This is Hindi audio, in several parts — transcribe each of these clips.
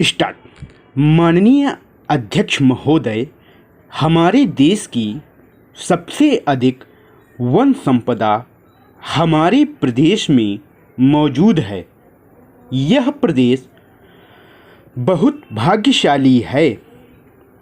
स्टार्ट। माननीय अध्यक्ष महोदय, हमारे देश की सबसे अधिक वन संपदा हमारे प्रदेश में मौजूद है। यह प्रदेश बहुत भाग्यशाली है।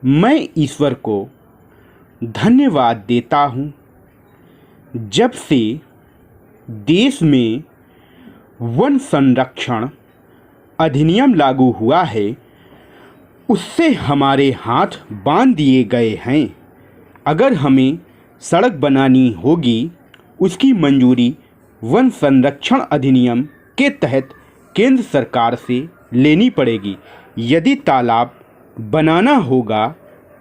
मैं ईश्वर को धन्यवाद देता हूँ। जब से देश में वन संरक्षण अधिनियम लागू हुआ है, उससे हमारे हाथ बांध दिए गए हैं। अगर हमें सड़क बनानी होगी, उसकी मंजूरी वन संरक्षण अधिनियम के तहत केंद्र सरकार से लेनी पड़ेगी। यदि तालाब बनाना होगा,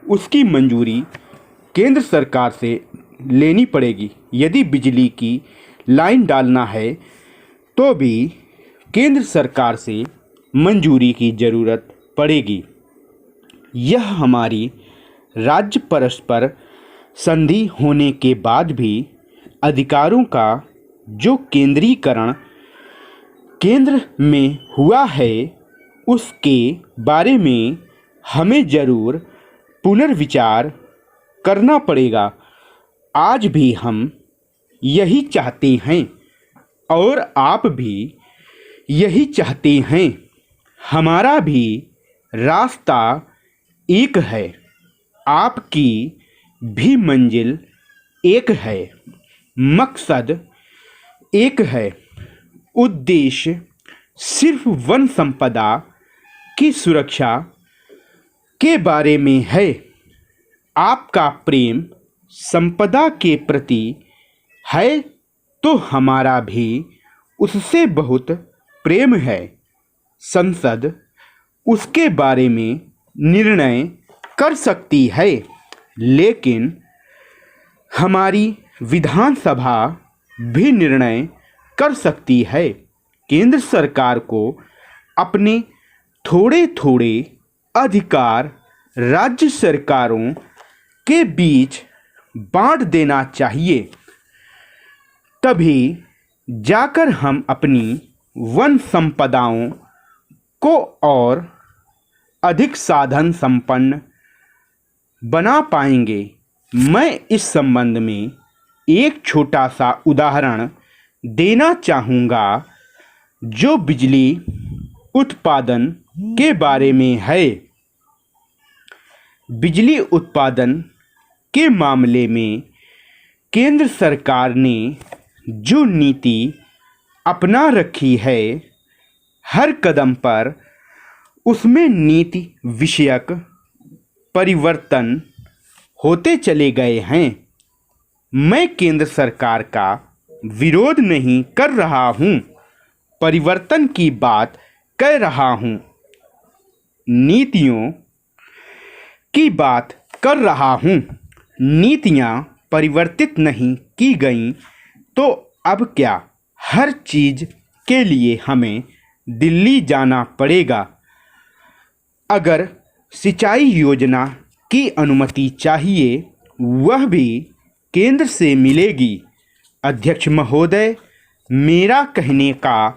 उसकी मंजूरी केंद्र सरकार से लेनी पड़ेगी। यदि बिजली की लाइन डालना है तो भी केंद्र सरकार से मंजूरी की ज़रूरत पड़ेगी। यह हमारी राज्य परस्पर संधि होने के बाद भी अधिकारों का जो केंद्रीकरण केंद्र में हुआ है, उसके बारे में हमें ज़रूर पुनर्विचार करना पड़ेगा। आज भी हम यही चाहते हैं और आप भी यही चाहते हैं। हमारा भी रास्ता एक है, आपकी भी मंजिल एक है, मकसद एक है। उद्देश्य सिर्फ वन संपदा की सुरक्षा के बारे में है। आपका प्रेम संपदा के प्रति है तो हमारा भी उससे बहुत प्रेम है। संसद उसके बारे में निर्णय कर सकती है, लेकिन हमारी विधानसभा भी निर्णय कर सकती है। केंद्र सरकार को अपने थोड़े थोड़े अधिकार राज्य सरकारों के बीच बांट देना चाहिए, तभी जाकर हम अपनी वन संपदाओं को और अधिक साधन संपन्न बना पाएंगे। मैं इस संबंध में एक छोटा सा उदाहरण देना चाहूँगा, जो बिजली उत्पादन के बारे में है। बिजली उत्पादन के मामले में केंद्र सरकार ने जो नीति अपना रखी है, हर कदम पर उसमें नीति विषयक परिवर्तन होते चले गए हैं। मैं केंद्र सरकार का विरोध नहीं कर रहा हूँ, परिवर्तन की बात कह रहा हूँ, नीतियों की बात कर रहा हूँ। नीतियाँ परिवर्तित नहीं की गईं तो अब क्या हर चीज़ के लिए हमें दिल्ली जाना पड़ेगा? अगर सिंचाई योजना की अनुमति चाहिए, वह भी केंद्र से मिलेगी। अध्यक्ष महोदय, मेरा कहने का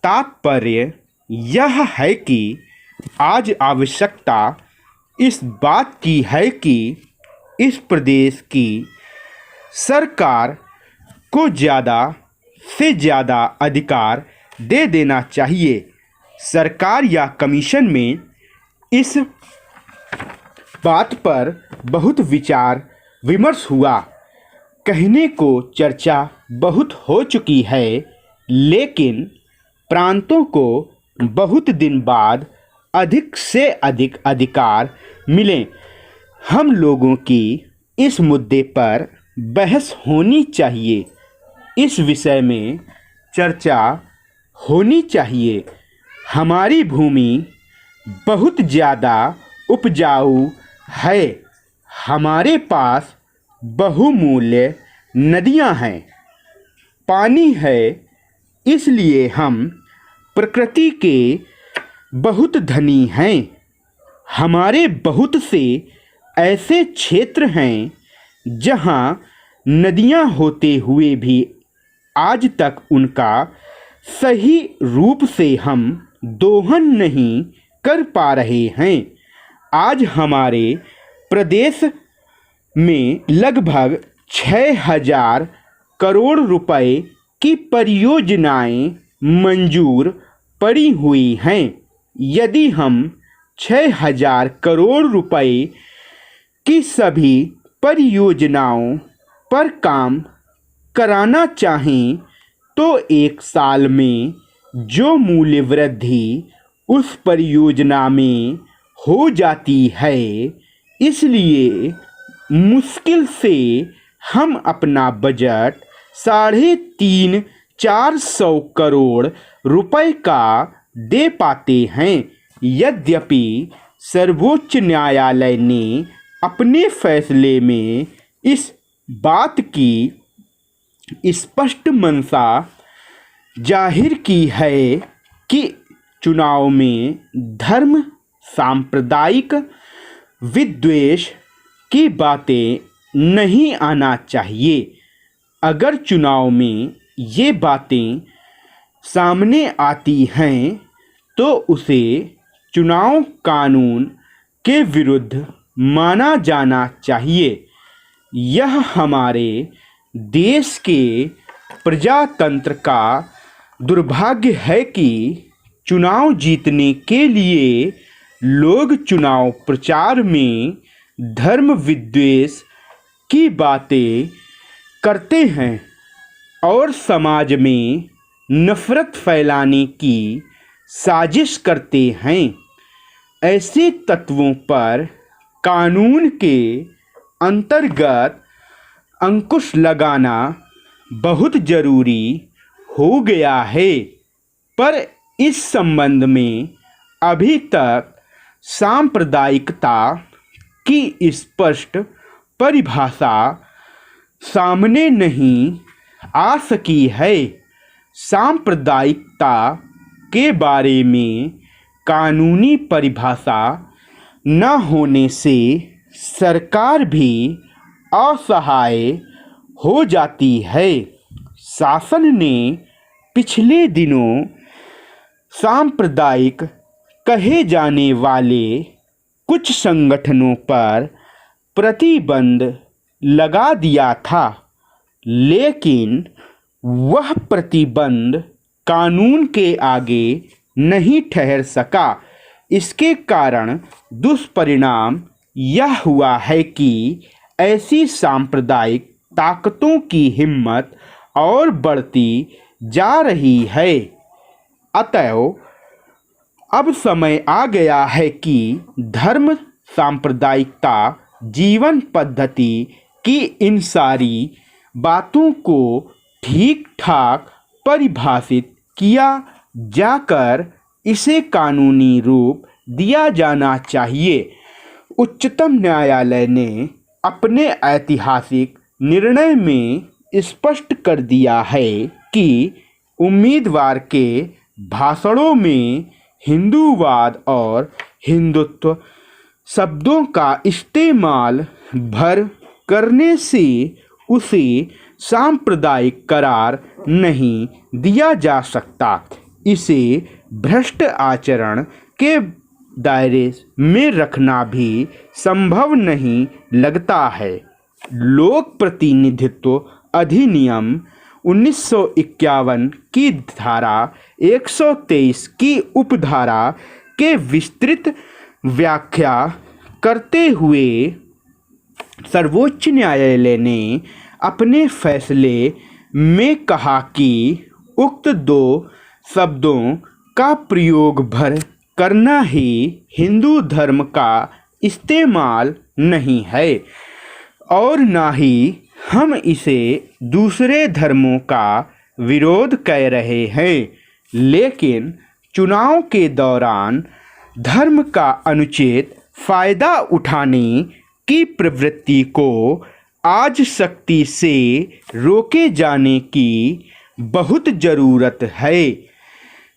तात्पर्य यह है कि आज आवश्यकता इस बात की है कि इस प्रदेश की सरकार को ज़्यादा से ज़्यादा अधिकार दे देना चाहिए। सरकार या कमीशन में इस बात पर बहुत विचार विमर्श हुआ। कहने को चर्चा बहुत हो चुकी है, लेकिन प्रांतों को बहुत दिन बाद अधिक से अधिक अधिकार मिले। हम लोगों की इस मुद्दे पर बहस होनी चाहिए, इस विषय में चर्चा होनी चाहिए। हमारी भूमि बहुत ज़्यादा उपजाऊ है, हमारे पास बहुमूल्य नदियाँ हैं, पानी है, इसलिए हम प्रकृति के बहुत धनी हैं। हमारे बहुत से ऐसे क्षेत्र हैं जहाँ नदियाँ होते हुए भी आज तक उनका सही रूप से हम दोहन नहीं कर पा रहे हैं। आज हमारे प्रदेश में लगभग 6,000 करोड़ रुपए की परियोजनाएं मंजूर पड़ी हुई हैं। यदि हम 6,000 करोड़ रुपए की सभी परियोजनाओं पर काम कराना चाहें तो एक साल में जो मूल्य वृद्धि उस परियोजना में हो जाती है, इसलिए मुश्किल से हम अपना बजट 350-400 करोड़ रुपए का दे पाते हैं। यद्यपि सर्वोच्च न्यायालय ने अपने फैसले में इस बात की स्पष्ट मंशा जाहिर की है कि चुनाव में धर्म, सांप्रदायिक विद्वेष की बातें नहीं आना चाहिए। अगर चुनाव में ये बातें सामने आती हैं तो उसे चुनाव कानून के विरुद्ध माना जाना चाहिए। यह हमारे देश के प्रजातंत्र का दुर्भाग्य है कि चुनाव जीतने के लिए लोग चुनाव प्रचार में धर्म विद्वेष की बातें करते हैं और समाज में नफरत फैलाने की साजिश करते हैं। ऐसे तत्वों पर कानून के अंतर्गत अंकुश लगाना बहुत ज़रूरी हो गया है, पर इस संबंध में अभी तक सांप्रदायिकता की स्पष्ट परिभाषा सामने नहीं आ सकी है। सांप्रदायिकता के बारे में कानूनी परिभाषा न होने से सरकार भी असहाय हो जाती है। शासन ने पिछले दिनों सांप्रदायिक कहे जाने वाले कुछ संगठनों पर प्रतिबंध लगा दिया था, लेकिन वह प्रतिबंध कानून के आगे नहीं ठहर सका। इसके कारण दुष्परिणाम यह हुआ है कि ऐसी सांप्रदायिक ताकतों की हिम्मत और बढ़ती जा रही है। अतएव अब समय आ गया है कि धर्म, सांप्रदायिकता, जीवन पद्धति की इन सारी बातों को ठीक ठाक परिभाषित किया जाकर इसे कानूनी रूप दिया जाना चाहिए। उच्चतम न्यायालय ने अपने ऐतिहासिक निर्णय में स्पष्ट कर दिया है कि उम्मीदवार के भाषणों में हिंदूवाद और हिंदुत्व शब्दों का इस्तेमाल भर करने से उसे सांप्रदायिक करार नहीं दिया जा सकता। इसे भ्रष्ट आचरण के दायरे में रखना भी संभव नहीं लगता है। लोक प्रतिनिधित्व अधिनियम 1951 की धारा 123 की उपधारा के विस्तृत व्याख्या करते हुए सर्वोच्च न्यायालय ने अपने फैसले में कहा कि उक्त दो शब्दों का प्रयोग भर करना ही हिंदू धर्म का इस्तेमाल नहीं है और ना ही हम इसे दूसरे धर्मों का विरोध कर रहे हैं। लेकिन चुनाव के दौरान धर्म का अनुचित फायदा उठाने की प्रवृत्ति को आज सख्ती से रोके जाने की बहुत ज़रूरत है।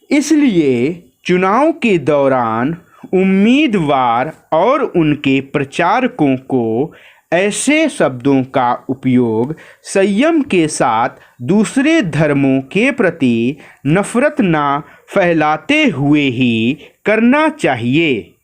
इसलिए चुनाव के दौरान उम्मीदवार और उनके प्रचारकों को ऐसे शब्दों का उपयोग संयम के साथ दूसरे धर्मों के प्रति नफरत न फैलाते हुए ही करना चाहिए।